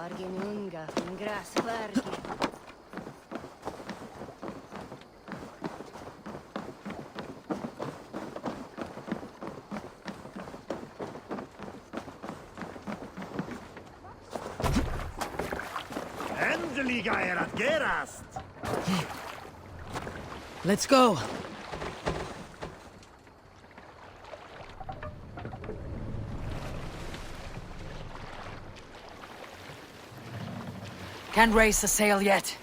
Varginunga, gras vargi. Endeliga är att gerast! Let's go. Can't raise the sail yet.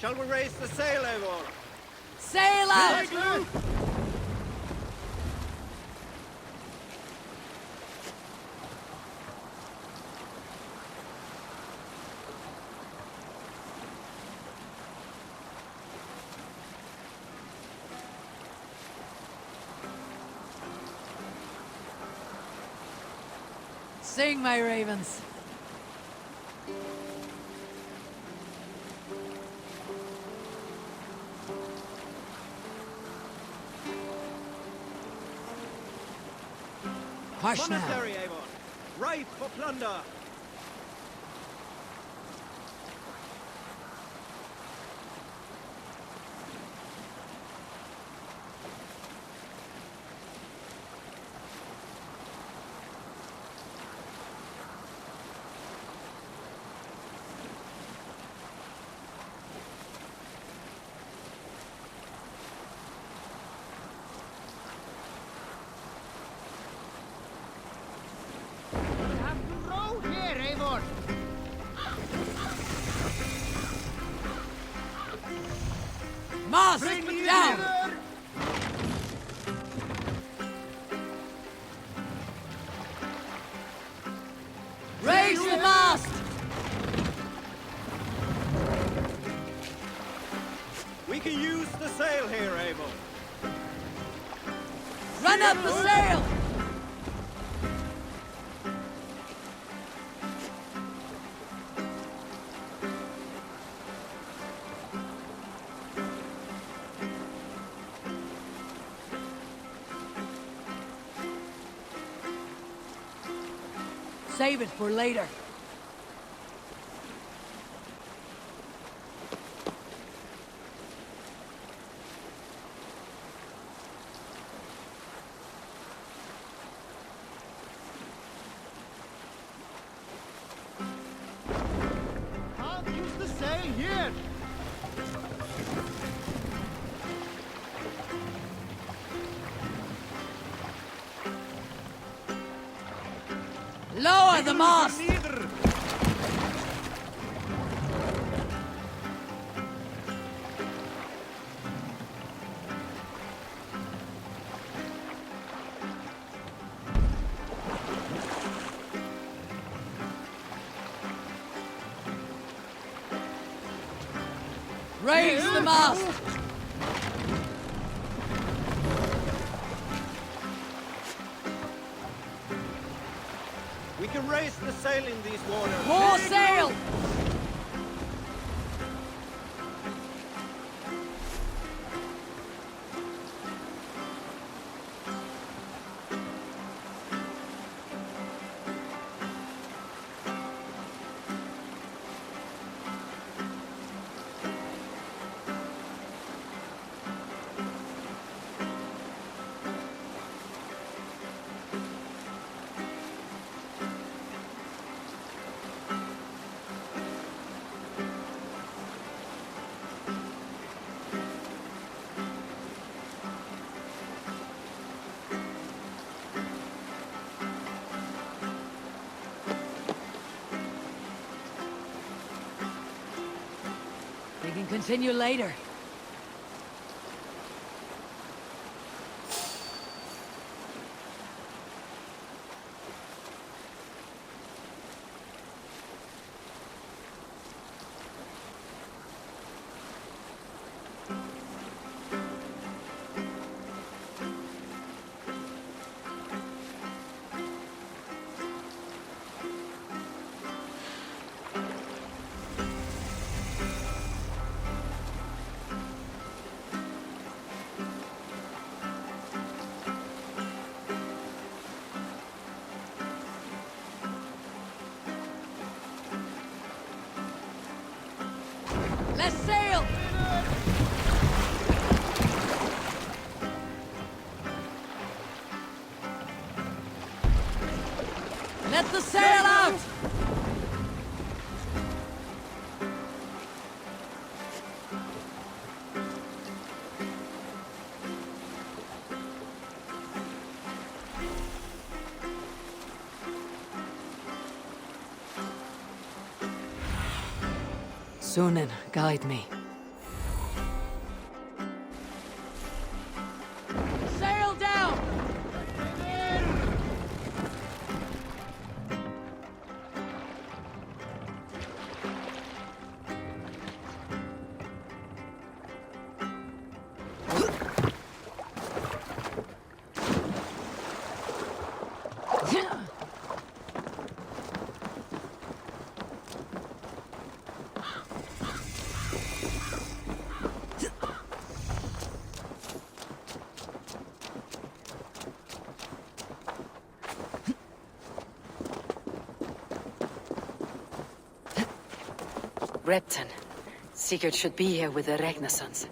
Shall we raise the sail, Eivor? Sail out! Sing, my ravens. Hush now. Monastery, Eivor. Ripe for plunder. Mast down! Raise the mast! We can use the sail here, Eivor. Run up the sail! Save it for later. Can't use the sail here. Lower the mast! Raise the mast! We can raise the sail in these waters. More sail! We can continue later. Let's sail! Let the sail out! Sunan, guide me. Sail down! Repton. Sigurd should be here with the Ragnarsons.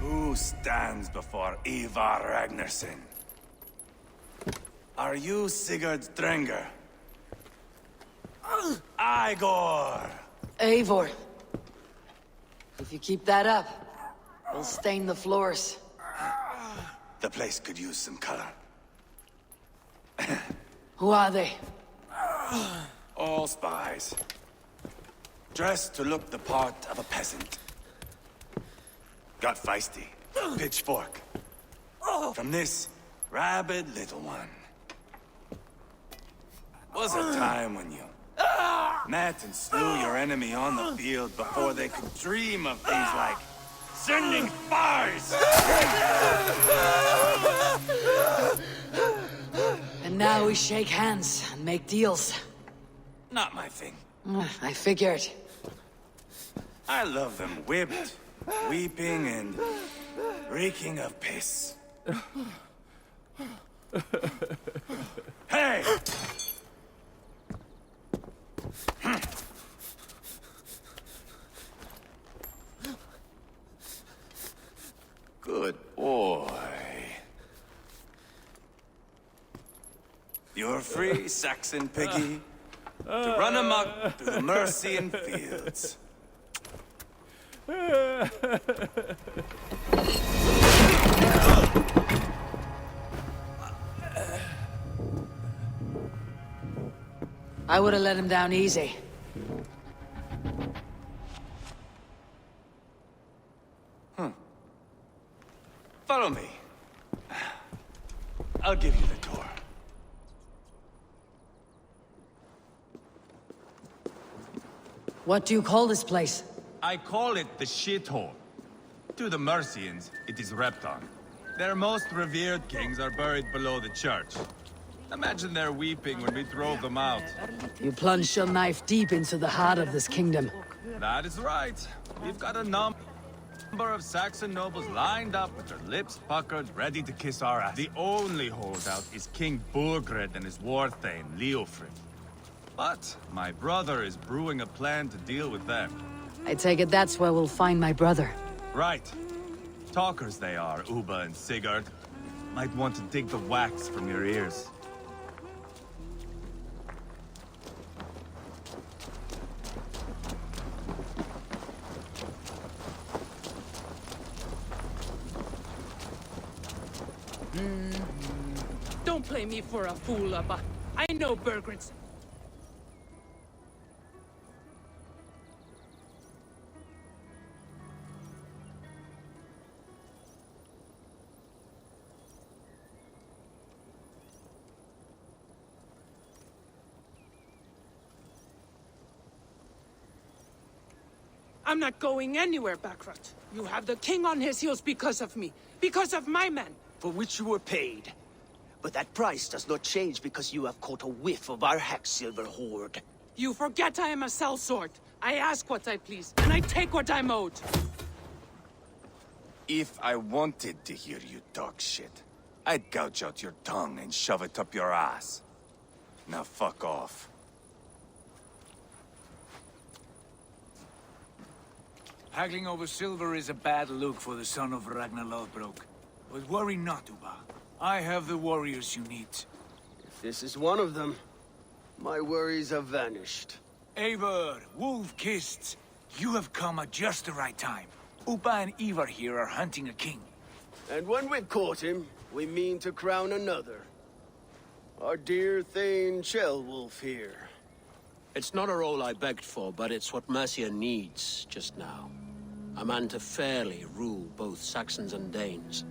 Who stands before Ivar Ragnarsson? Are you Sigurd Drenger? Igor! Eivor. If you keep that up, we'll stain the floors. The place could use some color. Who are they? All spies. Dressed to look the part of a peasant. Got feisty. Pitchfork. From this rabid little one. Was a time when you met and slew your enemy on the field before they could dream of things like sending spies! And now we shake hands and make deals. Not my thing. I figured. I love them whipped, weeping, and reeking of piss. Hey! Good boy. You're free, Saxon piggy, to run amok through the Mercian fields. I would have let him down easy. Follow me. I'll give you the tour. What do you call this place? I call it the shithole. To the Mercians, it is Repton. Their most revered kings are buried below the church. Imagine their weeping when we drove them out. You plunged your knife deep into the heart of this kingdom. That is right. We've got a number of Saxon nobles lined up with their lips puckered, ready to kiss our ass. The only holdout is King Burgred and his war thane, Leofrid. But my brother is brewing a plan to deal with them. I take it that's where we'll find my brother. Right. Talkers they are, Uba and Sigurd. Might want to dig the wax from your ears. Don't play me for a fool, Abba. I know Burgred's. I'm not going anywhere, Backrot. You have the king on his heels because of me. Because of my men. For which you were paid. But that price does not change because you have caught a whiff of our Hacksilver hoard. You forget I am a sellsword. I ask what I please, and I take what I'm owed. If I wanted to hear you talk shit, I'd gouge out your tongue and shove it up your ass. Now fuck off. Haggling over silver is a bad look for the son of Ragnar Lothbrok. But worry not, Uba. I have the warriors you need. If this is one of them, my worries have vanished. Eivor, Wolf-Kissed, you have come at just the right time. Uba and Ivar here are hunting a king. And when we've caught him, we mean to crown another. Our dear Thane Ceolwulf here. It's not a role I begged for, but it's what Mercia needs just now. A man to fairly rule both Saxons and Danes.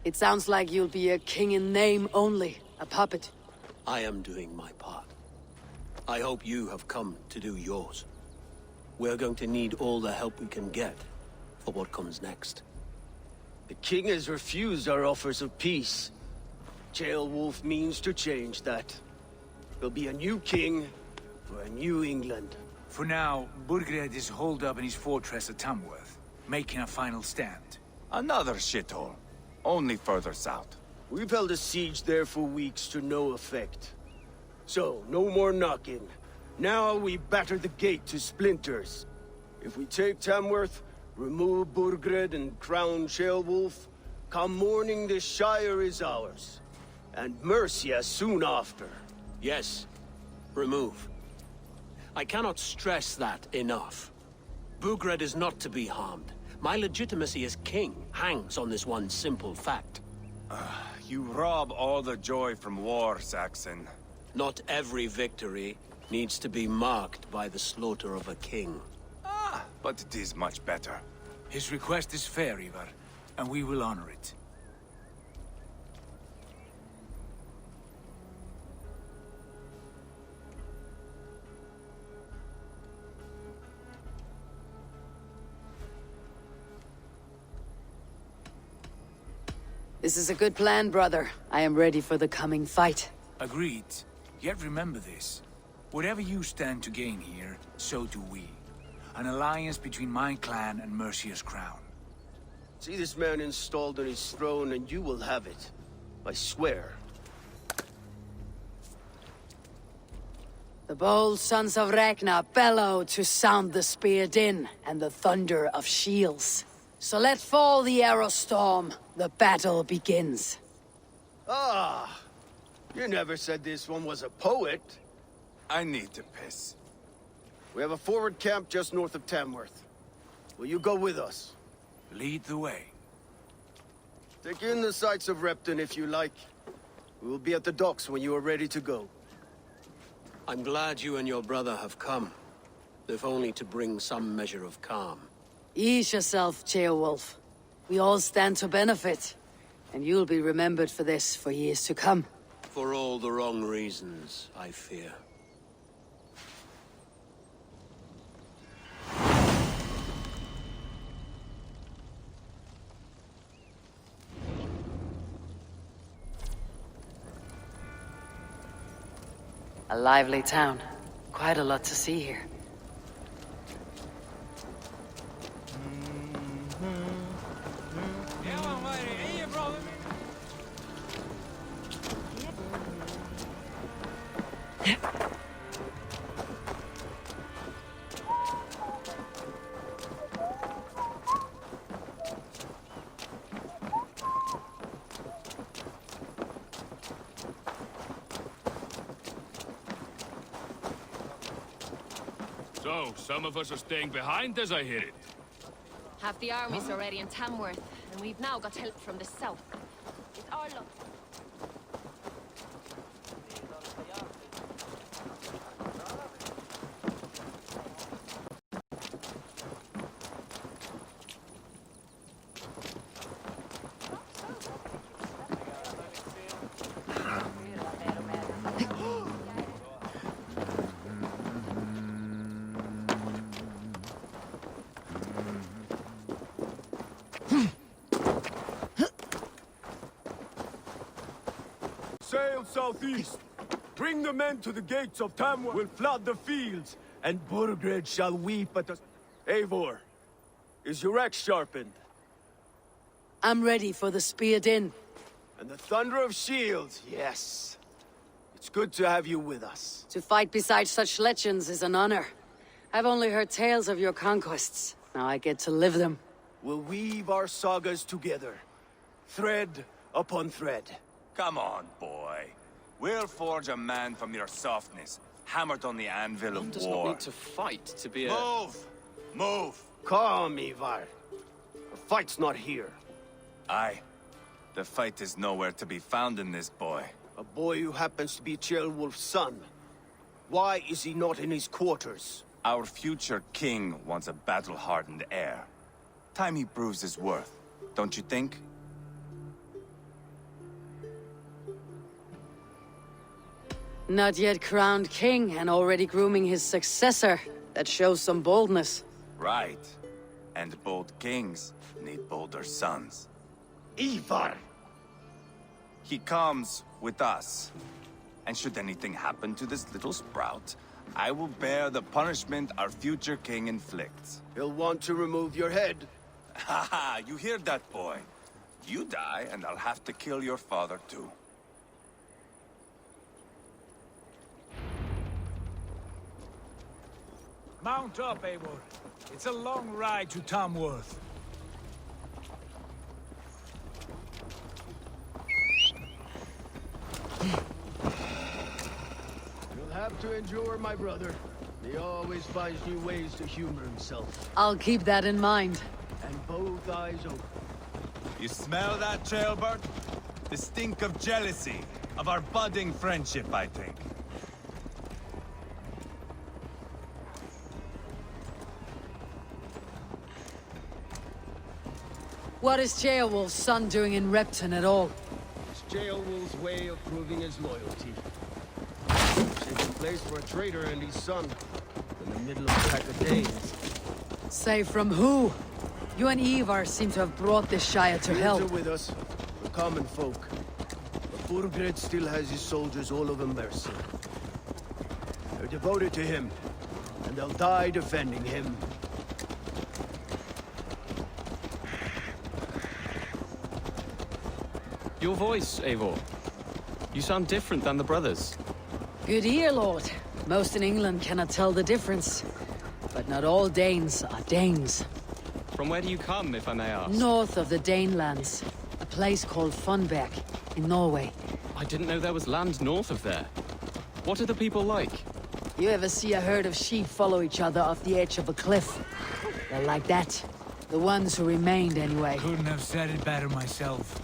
It sounds like you'll be a king in name only, a puppet. I am doing my part. I hope you have come to do yours. We're going to need all the help we can get for what comes next. The king has refused our offers of peace. Ceolwulf means to change that. There'll be a new king for a new England. For now, Burgred is holed up in his fortress at Tamworth, making a final stand. Another shithole. Only further south. We've held a siege there for weeks to no effect. So, no more knocking. Now we batter the gate to splinters. If we take Tamworth, remove Burgred and crown Ceolwulf, come morning the Shire is ours. And Mercia soon after. Yes, remove. I cannot stress that enough. Burgred is not to be harmed. My legitimacy as king hangs on this one simple fact. You rob all the joy from war, Saxon. Not every victory needs to be marked by the slaughter of a king. But it is much better. His request is fair, Ivar, and we will honor it. This is a good plan, brother. I am ready for the coming fight. Agreed. Yet remember this. Whatever you stand to gain here, so do we. An alliance between my clan and Mercia's crown. See this man installed on his throne and you will have it. I swear. The bold sons of Ragnar bellow to sound the spear din and the thunder of shields. So let fall the arrow storm. The battle begins. Ah! You never said this one was a poet. I need to piss. We have a forward camp just north of Tamworth. Will you go with us? Lead the way. Take in the sights of Repton if you like. We will be at the docks when you are ready to go. I'm glad you and your brother have come, if only to bring some measure of calm. Ease yourself, Ceolwulf. We all stand to benefit. And you'll be remembered for this for years to come. For all the wrong reasons, I fear. A lively town. Quite a lot to see here. So, some of us are staying behind as I hear it. Half the army's already in Tamworth, and we've now got help from the south. It's our luck. Sail southeast. Bring the men to the gates of Tamworth. We'll flood the fields, and Burgred shall weep at us. Eivor, is your axe sharpened? I'm ready for the spear din. And the thunder of shields, yes. It's good to have you with us. To fight beside such legends is an honor. I've only heard tales of your conquests. Now I get to live them. We'll weave our sagas together, thread upon thread. Come on, boy. We'll forge a man from your softness, hammered on the anvil of does war. not need to fight to be a... Move! Move! Calm, Ivar. The fight's not here. Aye. The fight is nowhere to be found in this boy. A boy who happens to be Ceolwulf's son. Why is he not in his quarters? Our future king wants a battle-hardened heir. Time he proves his worth, don't you think? Not yet crowned king and already grooming his successor. That shows some boldness. Right. And bold kings need bolder sons. Ivar! He comes with us. And should anything happen to this little sprout, I will bear the punishment our future king inflicts. He'll want to remove your head. Ha ha! You hear that, boy? You die, and I'll have to kill your father, too. Mount up, Eivor. It's a long ride to Tamworth. You'll have to endure, my brother. He always finds new ways to humor himself. I'll keep that in mind. And both eyes open. You smell that, Ceolbert? The stink of jealousy, of our budding friendship, I think. What is Ceolwulf's son doing in Repton at all? It's Ceolwulf's way of proving his loyalty. Taking place for a traitor and his son. In the middle of a pack of Danes. Say from who? You and Ivar seem to have brought this Shire to Danes help. are with us. We're common folk. But Burgred still has his soldiers all over Mercia. They're devoted to him. And they'll die defending him. Your voice, Eivor. You sound different than the brothers. Good ear, Lord. Most in England cannot tell the difference. But not all Danes are Danes. From where do you come, if I may ask? North of the Danelands. A place called Funberg, in Norway. I didn't know there was land north of there. What are the people like? You ever see a herd of sheep follow each other off the edge of a cliff? They're like that. The ones who remained, anyway. Couldn't have said it better myself.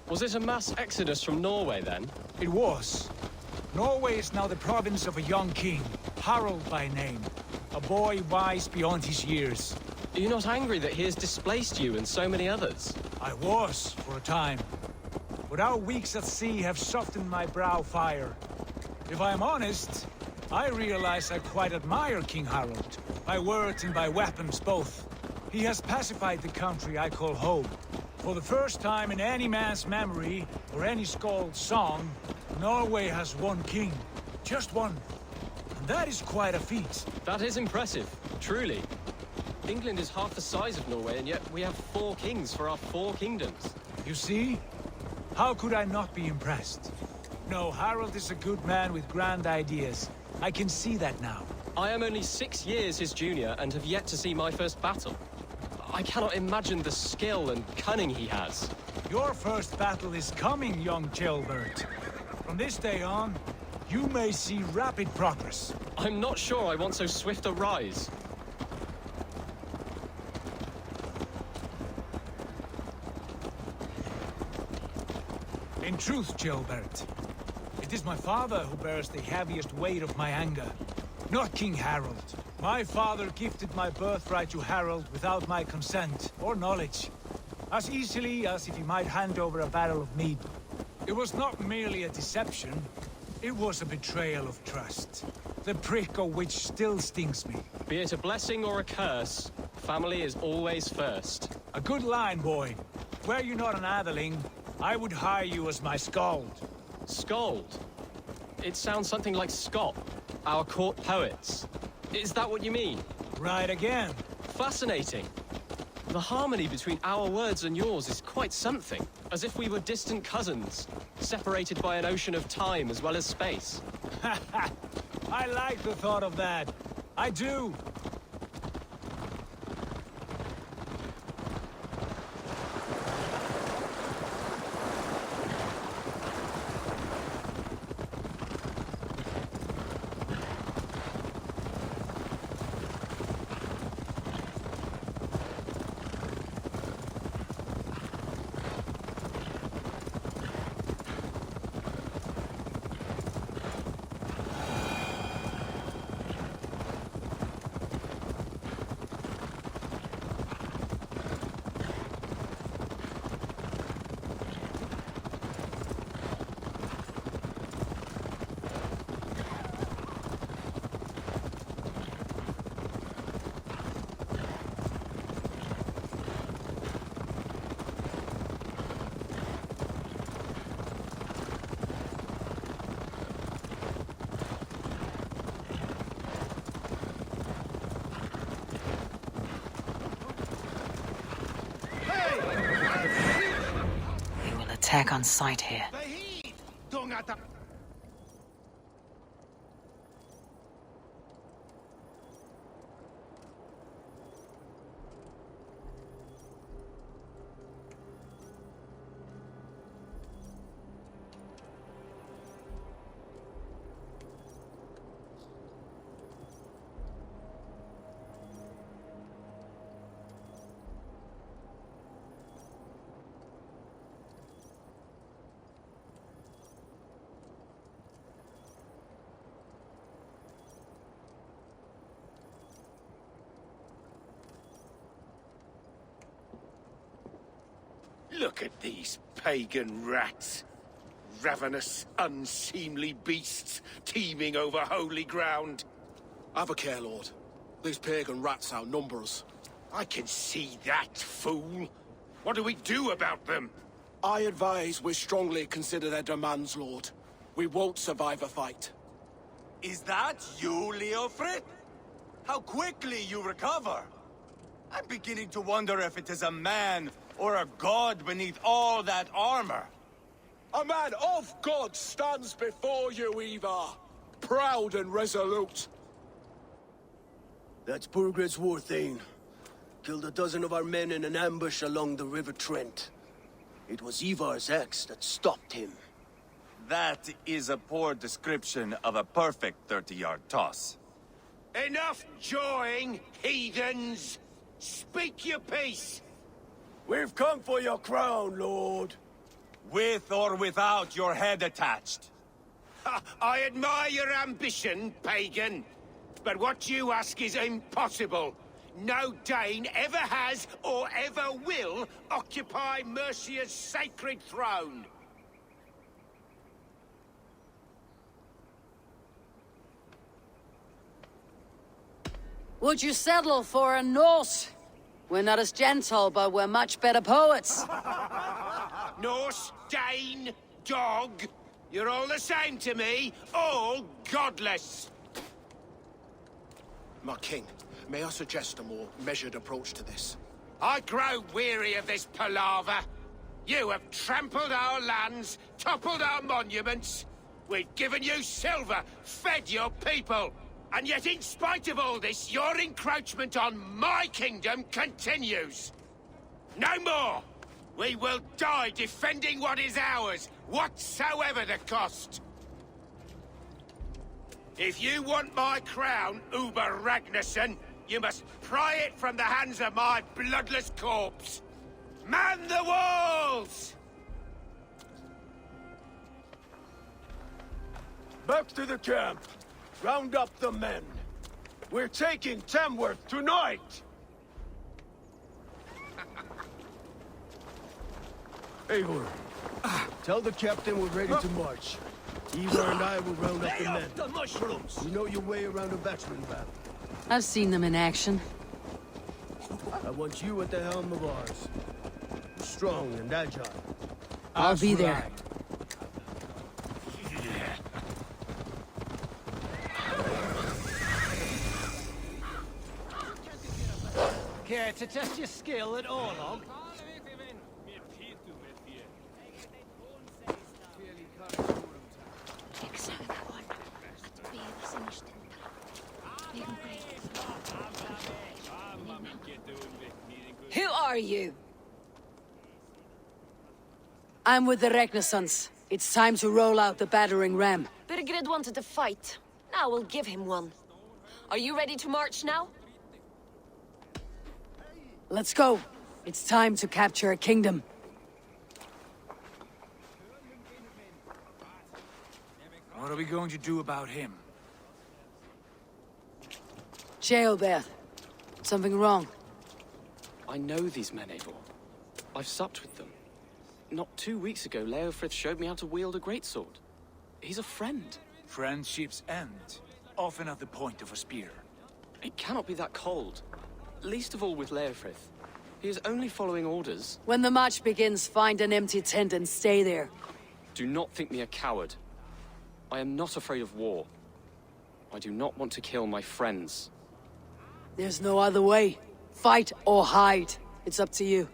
Was it a mass exodus from Norway, then? It was. Norway is now the province of a young king, Harald by name. A A boy wise beyond his years. Are you not angry that he has displaced you and so many others? I was, for a time. But our weeks at sea have softened my brow fire. If I am honest, I realize I quite admire King Harold. By words and by weapons, both. He has pacified the country I call home. For the first time in any man's memory, or any skald's song, Norway has one king. Just one. And that is quite a feat. That is impressive, truly. England is half the size of Norway, and yet we have 4 kings for our 4 kingdoms. You see? How could I not be impressed? No, Harold is a good man with grand ideas. I can see that now. I am only 6 years his junior and have yet to see my first battle. I cannot imagine the skill and cunning he has. Your first battle is coming, young jailbird. From this day on, you may see rapid progress. I'm not sure I want so swift a rise. In truth, Gilbert, it is my father who bears the heaviest weight of my anger, not King Harold. My father gifted my birthright to Harold without my consent or knowledge, as easily as if he might hand over a barrel of mead. It was not merely a deception, it was a betrayal of trust, the prick of which still stings me. Be it a blessing or a curse, family is always first. A good line, boy. Were you not an atheling, I would hire you as my skald. Skald? It sounds something like Scott, our court poets. Is that what you mean? Right again. Fascinating. The harmony between our words and yours is quite something. As if we were distant cousins, separated by an ocean of time as well as space. I like the thought of that. I do. Attack on sight here. Look at these pagan rats. Ravenous, unseemly beasts teeming over holy ground. Have a care, Lord. These pagan rats outnumber us. I can see that, fool. What do we do about them? I advise we strongly consider their demands, Lord. We won't survive a fight. Is that you, Leofrid? How quickly you recover! I'm beginning to wonder if it is a man or a god beneath all that armor. A man of God stands before you, Ivar. Proud and resolute. That's Burgred's Warthane. Killed a dozen of our men in an ambush along the River Trent. It was Ivar's axe that stopped him. That is a poor description of a perfect 30-yard toss. Enough jawing, heathens! Speak your piece! We've come for your crown, Lord. With or without your head attached. Ha, I admire your ambition, pagan. But what you ask is impossible. No Dane ever has or ever will occupy Mercia's sacred throne. Would you settle for a Norse? We're not as gentle, but we're much better poets. Norse, Dane, dog. You're all the same to me. All godless. My king, may I suggest a more measured approach to this? I grow weary of this palaver. You have trampled our lands, toppled our monuments. We've given you silver, fed your people. And yet, in spite of all this, your encroachment on my kingdom continues. No more! We will die defending what is ours, whatsoever the cost. If you want my crown, Uber Ragnarsson, you must pry it from the hands of my bloodless corpse. Man the walls! Back to the camp. Round up the men. We're taking Tamworth tonight! Eivor, tell the captain we're ready to march. Eivor and I will round up the men. The mushrooms! You know your way around a veteran battle. I've seen them in action. I want you at the helm of ours. Strong and agile. I'll be there. Care to test your skill at Orlog? Who are you? I'm with the Regnissance. It's time to roll out the battering ram. Birgrid wanted to fight. Now we'll give him one. Are you ready to march now? Let's go. It's time to capture a kingdom. What are we going to do about him? Jailbert. Something wrong? I know these men, Eivor. I've supped with them. Not 2 weeks ago, Leofrith showed me how to wield a greatsword. He's a friend. Friendships end, often at the point of a spear. It cannot be that cold. Least of all with Leofrith. He is only following orders. When the march begins, find an empty tent and stay there. Do not think me a coward. I am not afraid of war. I do not want to kill my friends. There's no other way. Fight or hide. It's up to you.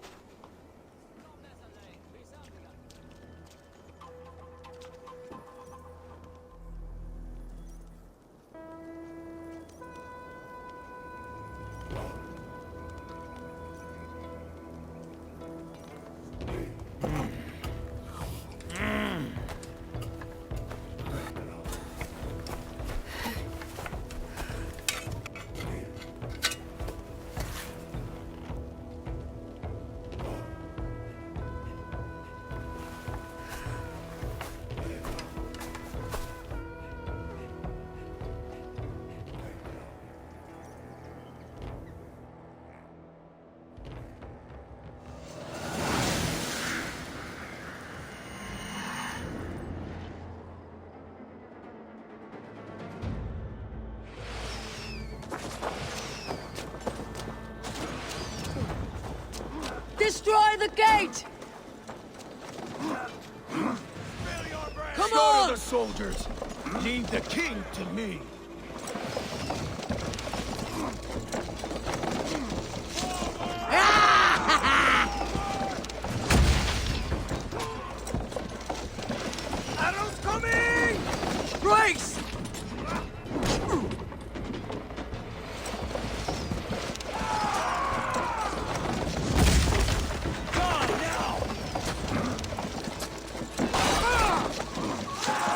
Destroy the gate! Come on! Go to the soldiers! Leave the king to me! Arrows coming! Brace!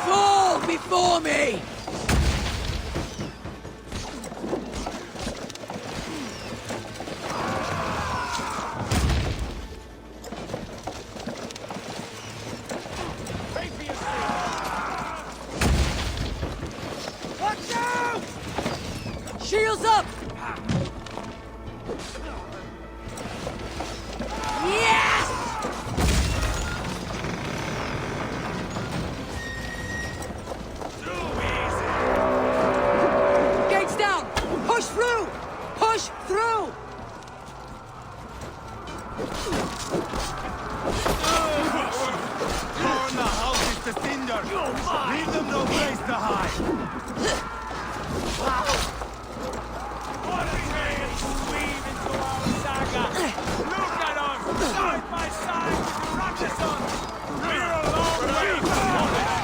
Fall before me! Watch out! to cinder! Leave them no place to hide! What a tale to weave into our saga! Look at us, side by side with the Rakshasons! We're a long way from Valhalla!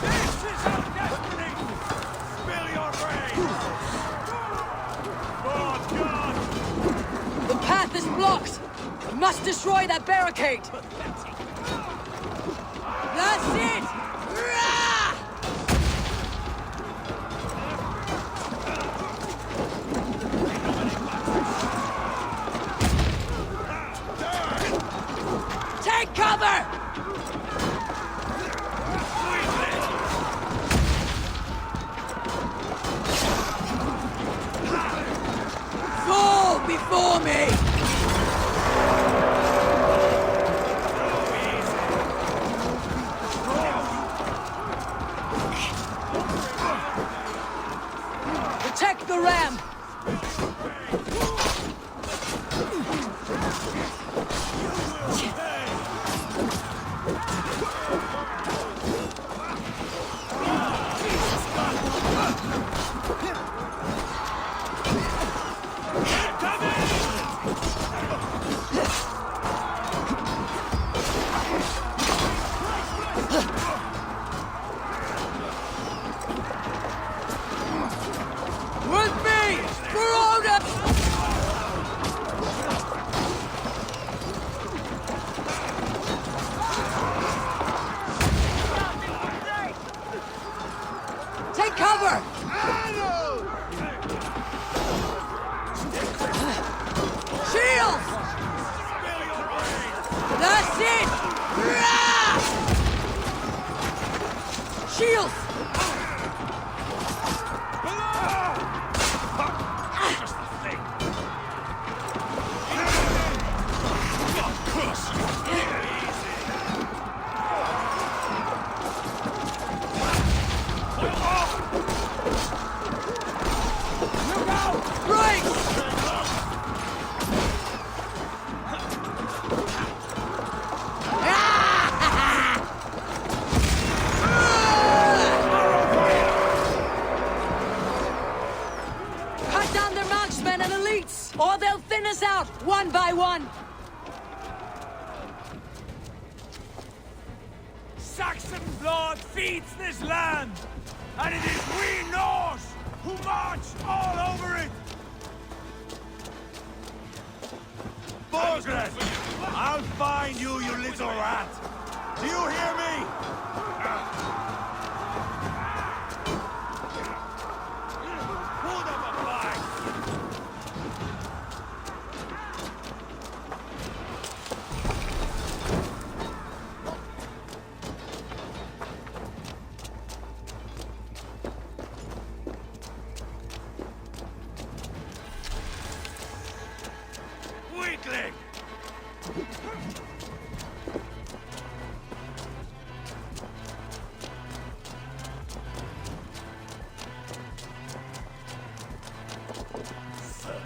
This is our destiny! Spill your brains! Oh, God! The path is blocked! We must destroy that barricade! That's it! Rah! Take cover! Fall before me! Protect the ram! With me! For order! Take cover! Shields! That's it! Rah! Shields! Right! Cut down their marksmen and elites, or they'll thin us out, one by one! Saxon blood feeds this land, and it is we Norse who march all over it! Borgred! I'll find you, you little rat! Do you hear me? Hold up a flag! Weakling!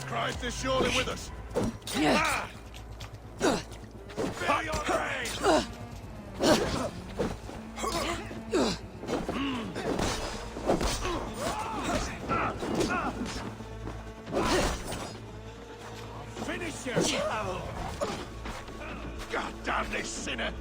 Christ is surely with us. Ah! Spare your brains! Finish your God damn this sinner!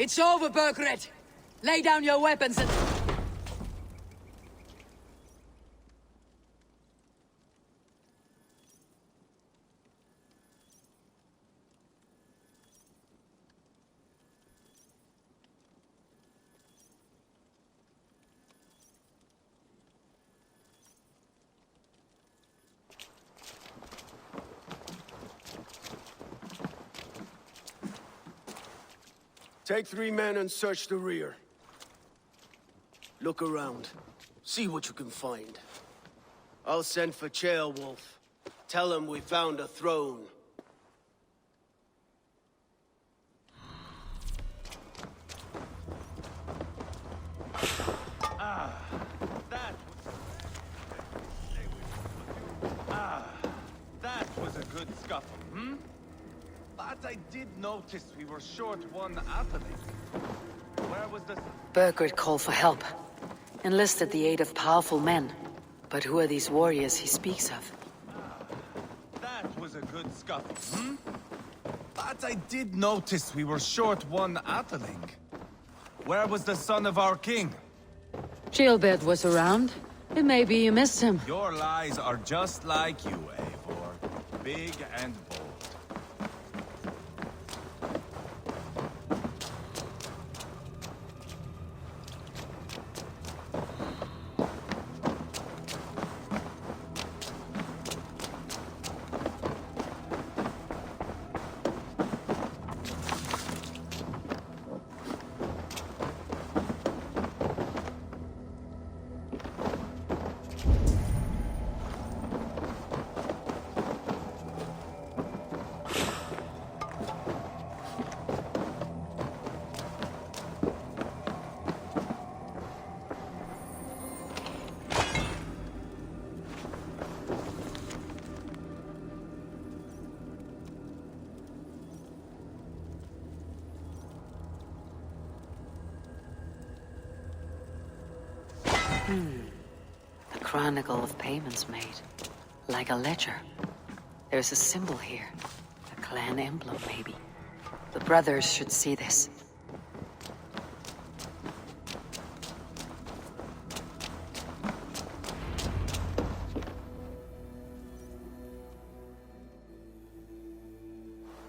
It's over, Burgred! Lay down your weapons and... Take 3 men and search the rear. Look around. See what you can find. I'll send for Ceolwulf. Tell him we found a throne. That was a good scuffle, hmm? But I did notice we were short one athlete. Where was the... Burgred called for help. Enlisted the aid of powerful men. But who are these warriors he speaks of? That was a good scuffle, hmm? But I did notice we were short one atheling. Where was the son of our king? Gilbert was around. It may be you missed him. Your lies are just like you, Eivor. Big and bold. A chronicle of payments made. Like a ledger. There's a symbol here. A clan emblem, maybe. The brothers should see this.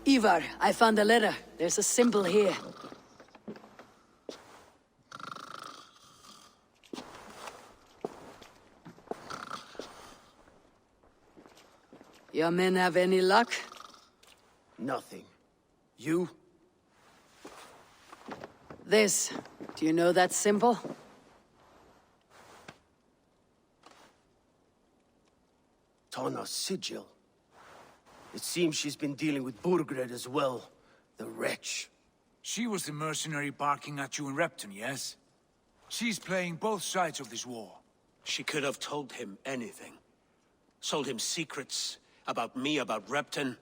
Ivar, I found a letter. There's a symbol here. Your men have any luck? Nothing. You? This. Do you know that symbol? Tanna's sigil. It seems she's been dealing with Burgred as well. The wretch. She was the mercenary barking at you in Repton, yes? She's playing both sides of this war. She could have told him anything. Sold him secrets about me, about Repton,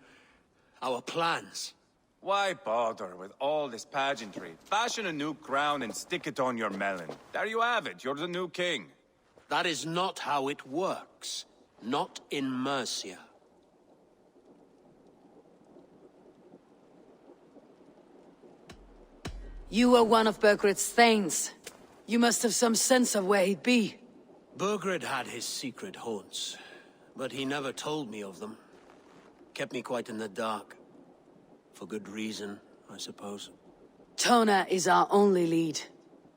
our plans. Why bother with all this pageantry? Fashion a new crown and stick it on your melon. There you have it, you're the new king. That is not how it works. Not in Mercia. You were one of Burgred's thanes. You must have some sense of where he'd be. Burgred had his secret haunts, but he never told me of them. Kept me quite in the dark. For good reason, I suppose. Tona is our only lead.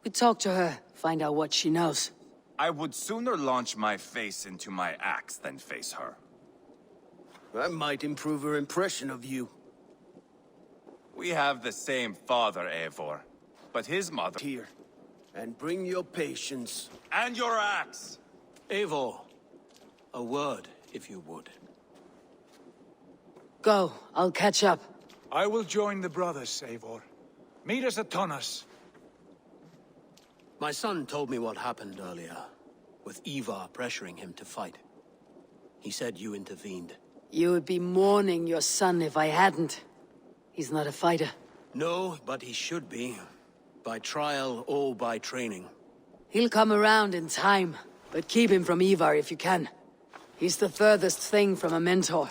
We talk to her, find out what she knows. I would sooner launch my face into my axe than face her. That might improve her impression of you. We have the same father, Eivor. But his mother... Here. And bring your patience. And your axe! Eivor, a word, if you would. Go, I'll catch up. I will join the brothers, Eivor. Meet us at Tonnas. My son told me what happened earlier, with Ivar pressuring him to fight. He said you intervened. You would be mourning your son if I hadn't. He's not a fighter. No, but he should be. By trial or by training. He'll come around in time, but keep him from Ivar if you can. He's the furthest thing from a mentor.